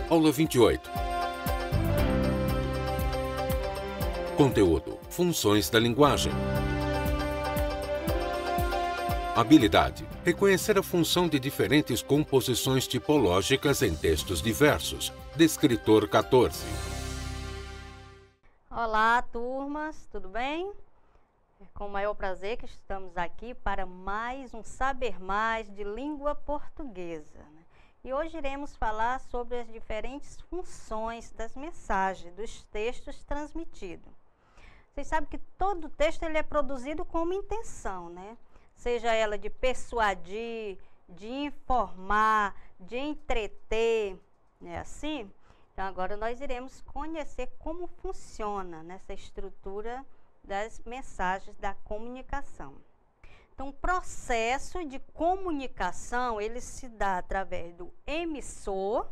Aula 28. Conteúdo: funções da linguagem. Habilidade: reconhecer a função de diferentes composições tipológicas em textos diversos. Descritor 14. Olá, turmas, tudo bem? É com o maior prazer que estamos aqui para mais um Saber Mais de língua portuguesa. E hoje iremos falar sobre as diferentes funções das mensagens, dos textos transmitidos. Vocês sabem que todo texto ele é produzido com uma intenção, né? Seja ela de persuadir, de informar, de entreter, né? Assim? Então, agora nós iremos conhecer como funciona nessa estrutura das mensagens da comunicação. Então, o processo de comunicação, ele se dá através do emissor,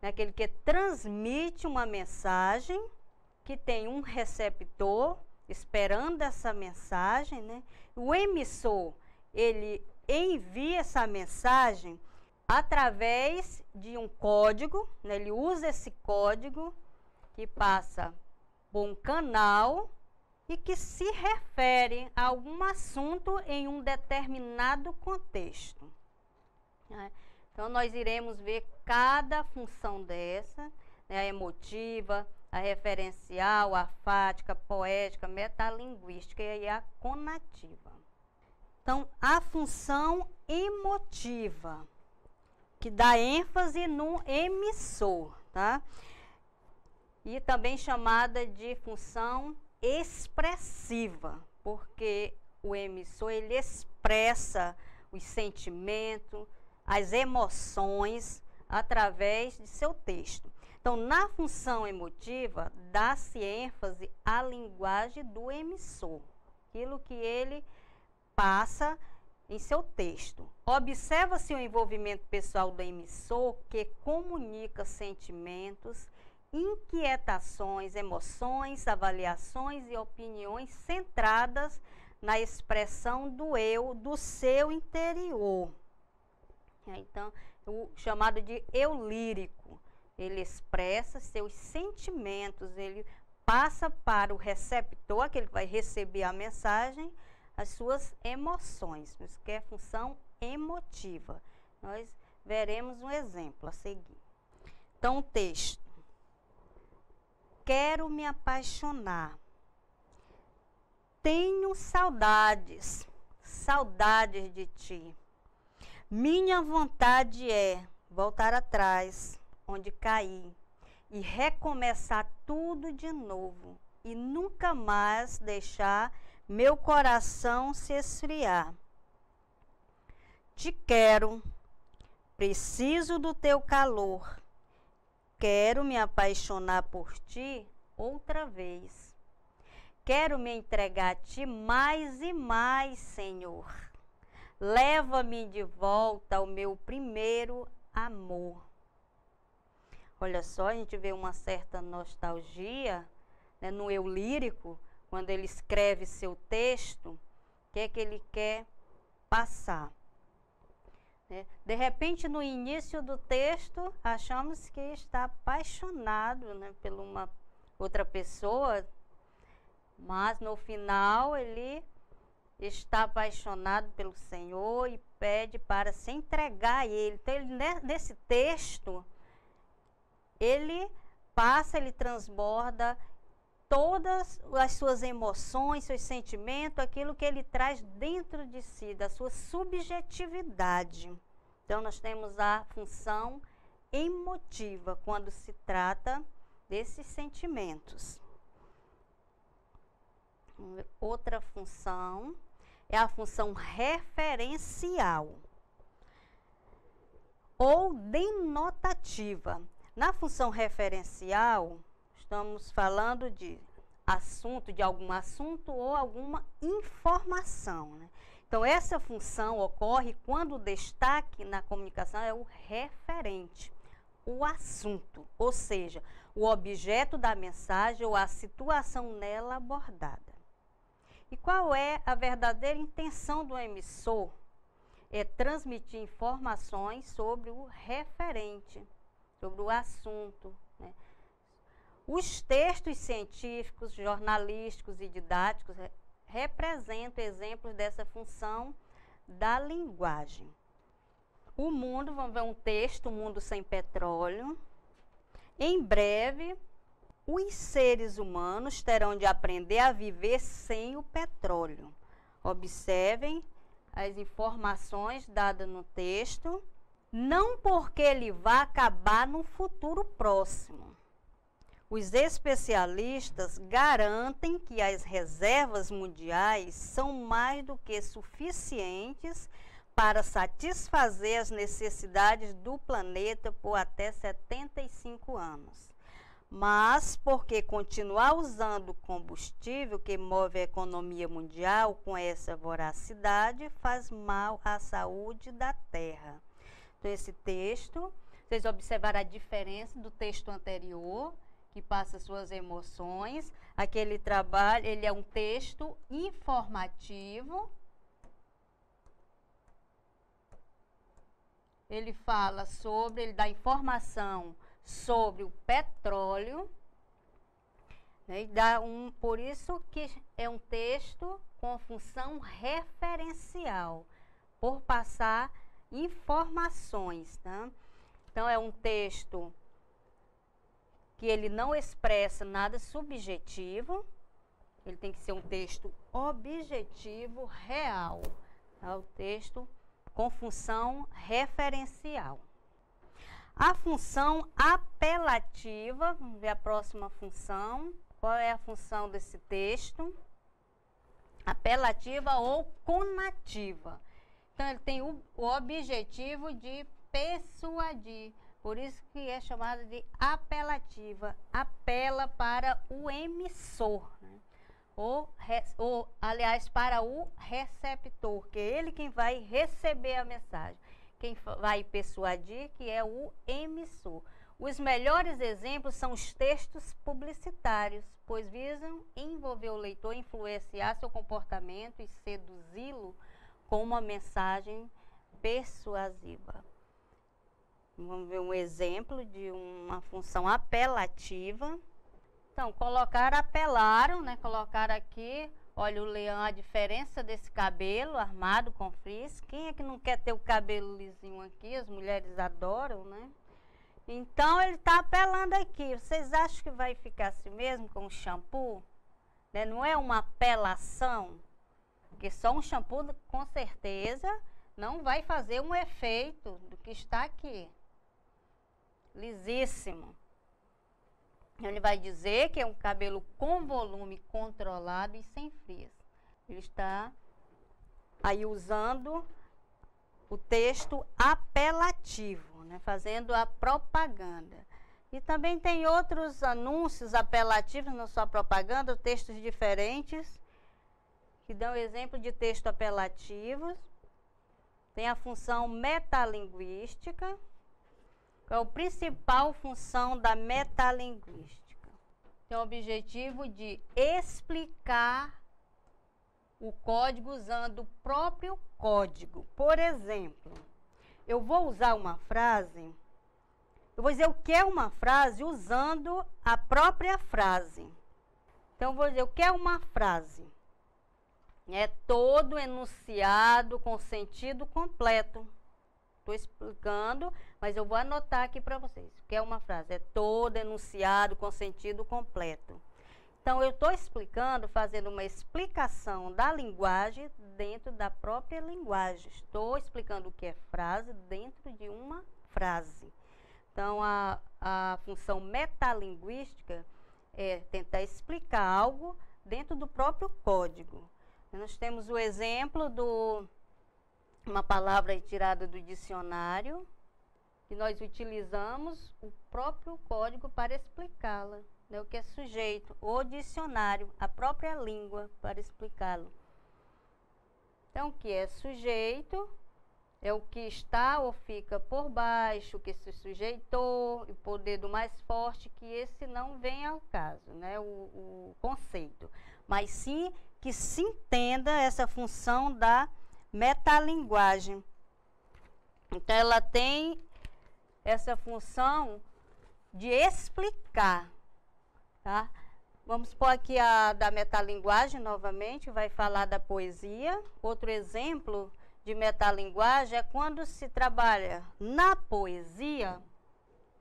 né, aquele que transmite uma mensagem, que tem um receptor esperando essa mensagem, né? O emissor, ele envia essa mensagem através de um código, né? Ele usa esse código que passa por um canal e que se refere a algum assunto em um determinado contexto. Então, nós iremos ver cada função dessa, né? A emotiva, a referencial, a fática, poética, metalinguística e a conativa. Então, a função emotiva, que dá ênfase no emissor, tá? E também chamada de função expressiva, porque o emissor ele expressa os sentimentos, as emoções através de seu texto. Então, na função emotiva, dá-se ênfase à linguagem do emissor, aquilo que ele passa em seu texto. Observa-se o envolvimento pessoal do emissor, que comunica sentimentos, inquietações, emoções, avaliações e opiniões centradas na expressão do eu, do seu interior. Então, o chamado de eu lírico, ele expressa seus sentimentos, ele passa para o receptor, aquele que vai receber a mensagem, as suas emoções, isso que é a função emotiva. Nós veremos um exemplo a seguir. Então, o texto. Quero me apaixonar. Tenho saudades, saudades de ti. Minha vontade é voltar atrás, onde caí, e recomeçar tudo de novo, e nunca mais deixar meu coração se esfriar. Te quero, preciso do teu calor. Quero me apaixonar por ti outra vez. Quero me entregar a ti mais e mais, Senhor. Leva-me de volta ao meu primeiro amor. Olha só, a gente vê uma certa nostalgia, né, no eu lírico, quando ele escreve seu texto, o que é que ele quer passar. De repente, no início do texto, achamos que está apaixonado, né, por uma outra pessoa, mas no final ele está apaixonado pelo Senhor e pede para se entregar a Ele. Então, nesse texto, ele transborda todas as suas emoções, seus sentimentos, aquilo que ele traz dentro de si, da sua subjetividade. Então, nós temos a função emotiva, quando se trata desses sentimentos. Outra função é a função referencial ou denotativa. Na função referencial, estamos falando de assunto, de algum assunto ou alguma informação, né? Então, essa função ocorre quando o destaque na comunicação é o referente, o assunto, ou seja, o objeto da mensagem ou a situação nela abordada. E qual é a verdadeira intenção do emissor? É transmitir informações sobre o referente, sobre o assunto, né? Os textos científicos, jornalísticos e didáticos representam exemplos dessa função da linguagem. O mundo, vamos ver um texto, O Mundo Sem Petróleo. Em breve, os seres humanos terão de aprender a viver sem o petróleo. Observem as informações dadas no texto, não porque ele vá acabar no futuro próximo. Os especialistas garantem que as reservas mundiais são mais do que suficientes para satisfazer as necessidades do planeta por até 75 anos. Mas porque continuar usando combustível que move a economia mundial com essa voracidade faz mal à saúde da Terra. Então, esse texto, vocês observaram a diferença do texto anterior, que passa suas emoções. Aquele trabalho, ele é um texto informativo. Ele fala sobre, ele dá informação sobre o petróleo, né, e dá por isso que é um texto com função referencial, por passar informações, tá? Então, é um texto que ele não expressa nada subjetivo, ele tem que ser um texto objetivo, real, tá? O texto com função referencial. A função apelativa, vamos ver a próxima função. Qual é a função desse texto? Apelativa ou conativa. Então, ele tem o objetivo de persuadir. Por isso que é chamada de apelativa. Apela para o emissor, né? Aliás, para o receptor, que é ele quem vai receber a mensagem. Quem vai persuadir, que é o emissor. Os melhores exemplos são os textos publicitários, pois visam envolver o leitor, influenciar seu comportamento e seduzi-lo com uma mensagem persuasiva. Vamos ver um exemplo de uma função apelativa. Então, apelaram, né? Colocaram aqui, olha o leão, a diferença desse cabelo armado com frizz. Quem é que não quer ter o cabelo lisinho aqui? As mulheres adoram, né? Então, ele está apelando aqui. Vocês acham que vai ficar assim mesmo com o shampoo? Né? Não é uma apelação? Porque só um shampoo, com certeza, não vai fazer um efeito do que está aqui. Lisíssimo. Ele vai dizer que é um cabelo com volume controlado e sem frizz. Ele está aí usando o texto apelativo, né, fazendo a propaganda. E também tem outros anúncios apelativos, não só propaganda, textos diferentes, que dão exemplo de texto apelativos. Tem a função metalinguística. Qual é a principal função da metalinguística? Tem o objetivo de explicar o código usando o próprio código. Por exemplo, eu vou usar uma frase, eu vou dizer o que é uma frase usando a própria frase. Então, eu vou dizer o que é uma frase. É todo enunciado com sentido completo. Estou explicando, mas eu vou anotar aqui para vocês. O que é uma frase? É todo enunciado com sentido completo. Então, eu estou explicando, fazendo uma explicação da linguagem dentro da própria linguagem. Estou explicando o que é frase dentro de uma frase. Então, a função metalinguística é tentar explicar algo dentro do próprio código. Nós temos o exemplo de uma palavra tirada do dicionário, que nós utilizamos o próprio código para explicá-la, né? O que é sujeito, o dicionário, a própria língua para explicá-lo. Então, o que é sujeito é o que está ou fica por baixo, o que se sujeitou, e o poder do mais forte, que esse não vem ao caso, né? O conceito. Mas sim que se entenda essa função da metalinguagem. Então, ela tem essa função de explicar, tá? Vamos pôr aqui a da metalinguagem novamente, vai falar da poesia. Outro exemplo de metalinguagem é quando se trabalha na poesia,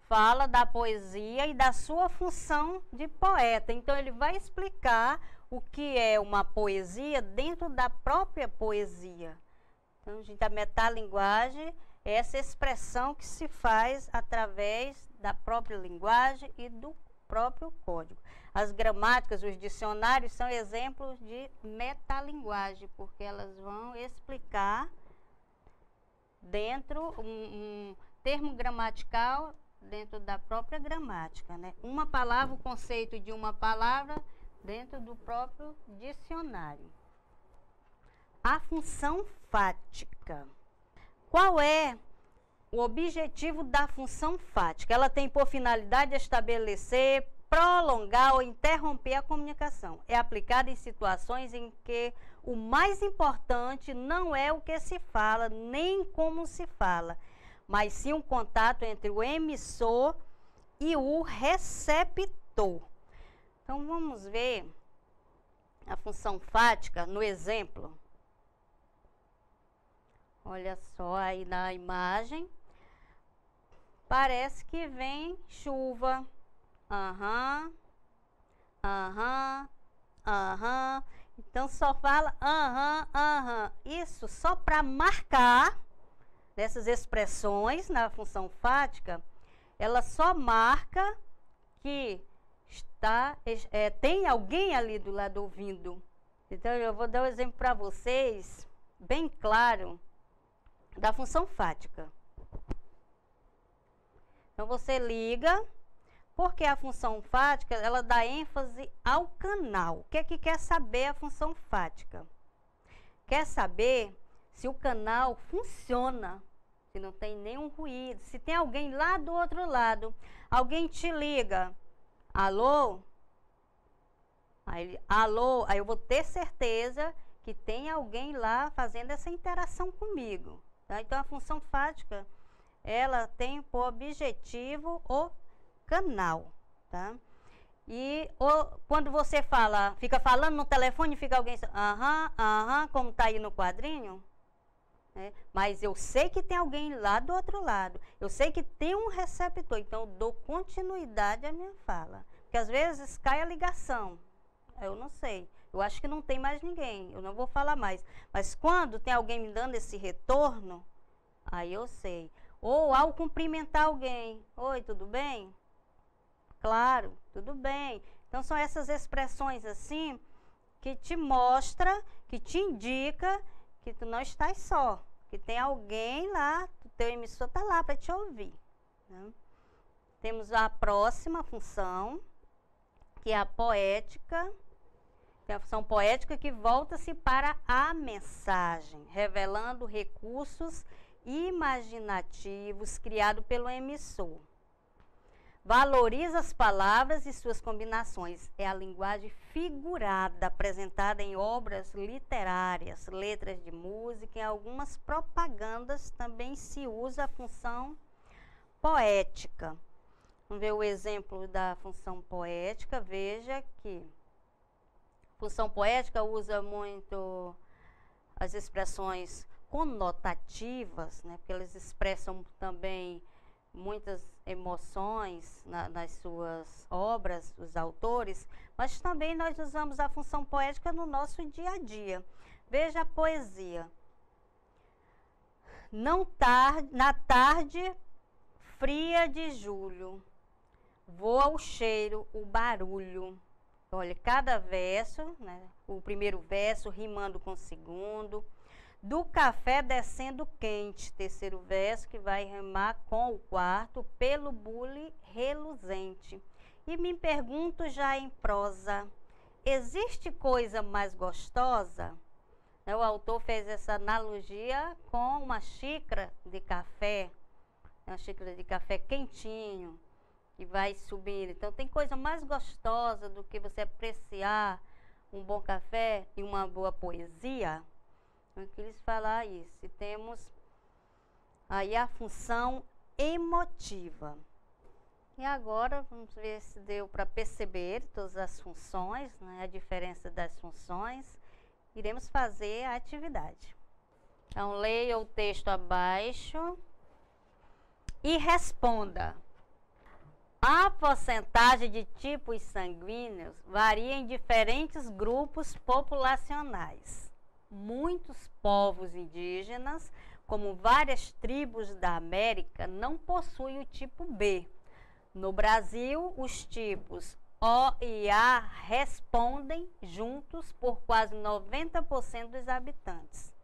fala da poesia e da sua função de poeta. Então, ele vai explicar o que é uma poesia dentro da própria poesia. Então, gente, a metalinguagem é essa expressão que se faz através da própria linguagem e do próprio código. As gramáticas, os dicionários são exemplos de metalinguagem, porque elas vão explicar dentro um termo gramatical dentro da própria gramática, né? Uma palavra, o conceito de uma palavra dentro do próprio dicionário. A função fática. Qual é o objetivo da função fática? Ela tem por finalidade estabelecer, prolongar ou interromper a comunicação. É aplicada em situações em que o mais importante não é o que se fala, nem como se fala, mas sim um contato entre o emissor e o receptor. Então, vamos ver a função fática no exemplo. Olha só aí na imagem. Parece que vem chuva. Aham, aham, aham. Então, só fala aham, aham. Isso só para marcar dessas expressões na função fática, ela só marca que tem alguém ali do lado ouvindo. Então, eu vou dar um exemplo para vocês, bem claro, da função fática. Então, você liga, porque a função fática, ela dá ênfase ao canal. O que é que quer saber a função fática? Quer saber se o canal funciona, se não tem nenhum ruído, se tem alguém lá do outro lado. Alguém te liga, alô? Alô, aí eu vou ter certeza que tem alguém lá fazendo essa interação comigo. Tá? Então, a função fática, ela tem por objetivo o canal, tá? E quando você fica falando no telefone, fica alguém aham, aham, como tá aí no quadrinho, né? Mas eu sei que tem alguém lá do outro lado, eu sei que tem um receptor, então eu dou continuidade à minha fala, porque às vezes cai a ligação, eu não sei, eu acho que não tem mais ninguém, eu não vou falar mais, mas quando tem alguém me dando esse retorno, aí eu sei. Ou ao cumprimentar alguém, oi, tudo bem? Claro, tudo bem. Então, são essas expressões assim que te mostra, que te indica que tu não estás só, que tem alguém lá, o teu emissor está lá para te ouvir. Né? Temos a próxima função, que é a poética. Tem a função poética que volta-se para a mensagem, revelando recursos imaginativos criados pelo emissor. Valoriza as palavras e suas combinações. É a linguagem figurada apresentada em obras literárias, letras de música, em algumas propagandas também se usa a função poética. Vamos ver o exemplo da função poética. Veja que a função poética usa muito as expressões conotativas, né, porque elas expressam também muitas emoções nas suas obras, os autores, mas também nós usamos a função poética no nosso dia a dia. Veja a poesia. Na tarde fria de julho, voa o cheiro, o barulho. Olha, cada verso, né, o primeiro verso rimando com o segundo. Do café descendo quente, terceiro verso, que vai rimar com o quarto, pelo bule reluzente. E me pergunto já em prosa, existe coisa mais gostosa? O autor fez essa analogia com uma xícara de café, uma xícara de café quentinho, que vai subir. Então, tem coisa mais gostosa do que você apreciar um bom café e uma boa poesia? Eu quis falar isso. E temos aí a função emotiva. E agora vamos ver se deu para perceber todas as funções, né, a diferença das funções. Iremos fazer a atividade. Então, leia o texto abaixo e responda. A porcentagem de tipos sanguíneos varia em diferentes grupos populacionais. Muitos povos indígenas, como várias tribos da América, não possuem o tipo B. No Brasil, os tipos O e A respondem juntos por quase 90% dos habitantes.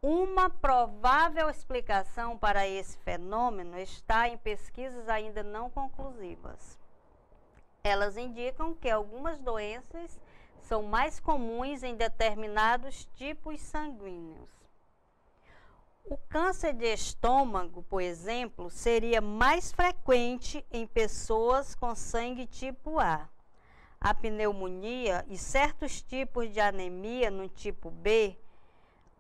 Uma provável explicação para esse fenômeno está em pesquisas ainda não conclusivas. Elas indicam que algumas doenças são mais comuns em determinados tipos sanguíneos. O câncer de estômago, por exemplo, seria mais frequente em pessoas com sangue tipo A. A pneumonia e certos tipos de anemia no tipo B,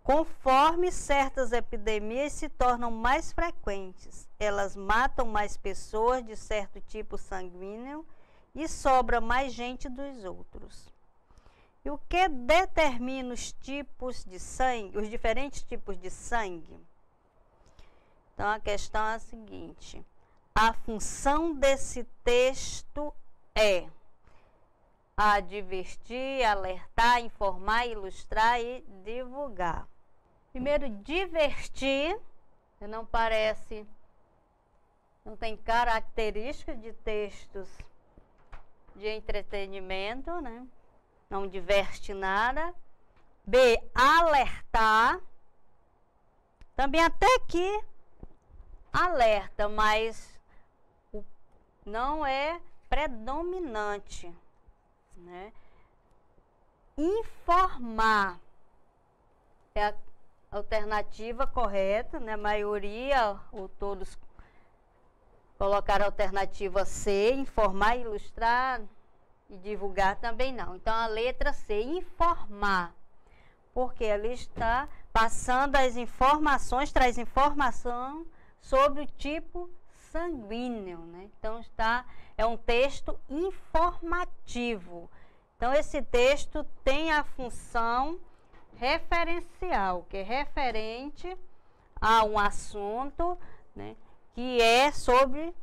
conforme certas epidemias se tornam mais frequentes, elas matam mais pessoas de certo tipo sanguíneo e sobra mais gente dos outros. E o que determina os tipos de sangue, os diferentes tipos de sangue? Então, a questão é a seguinte: a função desse texto é advertir, alertar, informar, ilustrar e divulgar. Primeiro, divertir, não tem características de textos de entretenimento, né? Não diverte nada. B, alertar. Também até aqui alerta, mas não é predominante, né? Informar é a alternativa correta, né? A maioria ou todos colocaram a alternativa C, informar, ilustrar e divulgar também não. Então, a letra C, informar, porque ali está passando as informações, traz informação sobre o tipo sanguíneo, né? Então, é um texto informativo. Então, esse texto tem a função referencial, que é referente a um assunto, né, que é sobre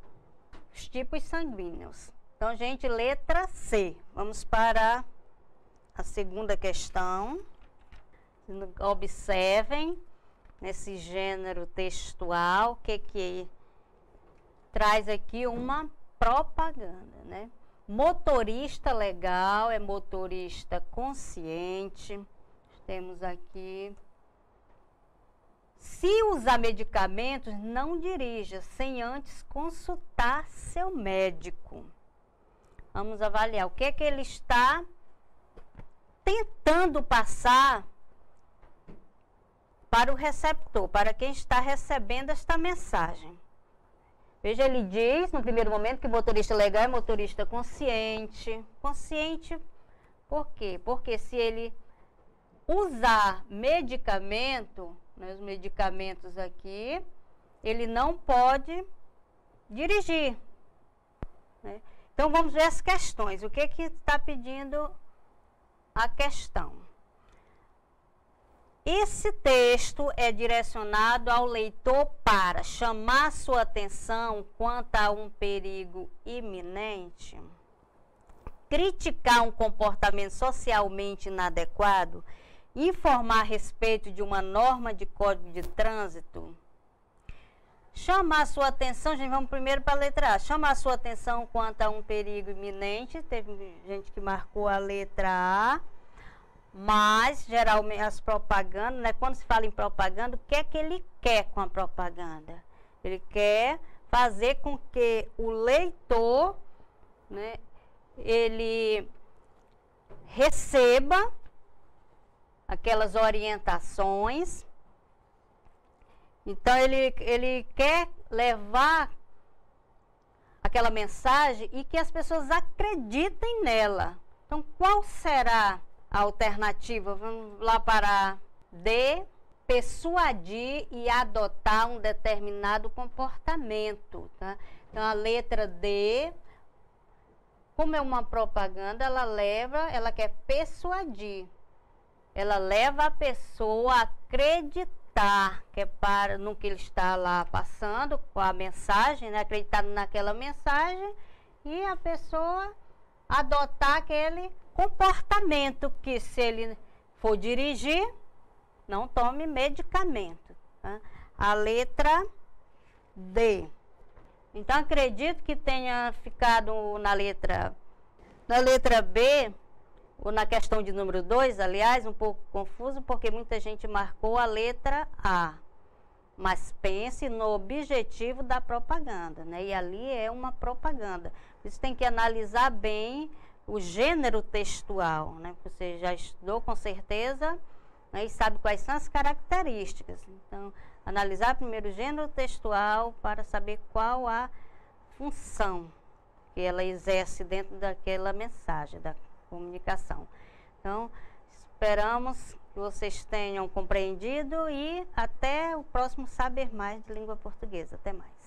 os tipos sanguíneos. Então, gente, letra C. Vamos para a segunda questão. Observem nesse gênero textual que traz aqui uma propaganda, né? Motorista legal é motorista consciente. Temos aqui: se usar medicamentos, não dirija sem antes consultar seu médico. Vamos avaliar o que é que ele está tentando passar para o receptor, para quem está recebendo esta mensagem. Veja, ele diz no primeiro momento que motorista legal é motorista consciente. Consciente por quê? Porque se ele usar medicamento, né, os medicamentos aqui, ele não pode dirigir, né? Então, vamos ver as questões. O que está pedindo a questão? Esse texto é direcionado ao leitor para chamar sua atenção quanto a um perigo iminente, criticar um comportamento socialmente inadequado, informar a respeito de uma norma de código de trânsito. Chamar sua atenção, gente, vamos primeiro para a letra A. Chamar sua atenção quanto a um perigo iminente. Teve gente que marcou a letra A. Mas, geralmente, as propagandas, né, quando se fala em propaganda, o que é que ele quer com a propaganda? Ele quer fazer com que o leitor, né, ele receba aquelas orientações. Então, ele quer levar aquela mensagem e que as pessoas acreditem nela. Então, qual será a alternativa? Vamos lá para D. persuadir e adotar um determinado comportamento, tá? Então, a letra D, como é uma propaganda, ela quer persuadir. Ela leva a pessoa a acreditar no que ele está lá passando, com a mensagem, né? Acreditar naquela mensagem, e a pessoa adotar aquele comportamento que, se ele for dirigir, não tome medicamento, tá? A letra D. Então, acredito que tenha ficado na letra B, ou na questão de número 2, aliás, um pouco confuso, porque muita gente marcou a letra A. Mas pense no objetivo da propaganda, né? E ali é uma propaganda. Você tem que analisar bem o gênero textual, né? Você já estudou com certeza, né? E sabe quais são as características. Então, analisar primeiro o gênero textual para saber qual a função que ela exerce dentro daquela mensagem, da comunicação. Então, esperamos que vocês tenham compreendido, e até o próximo Saber Mais de Língua Portuguesa. Até mais.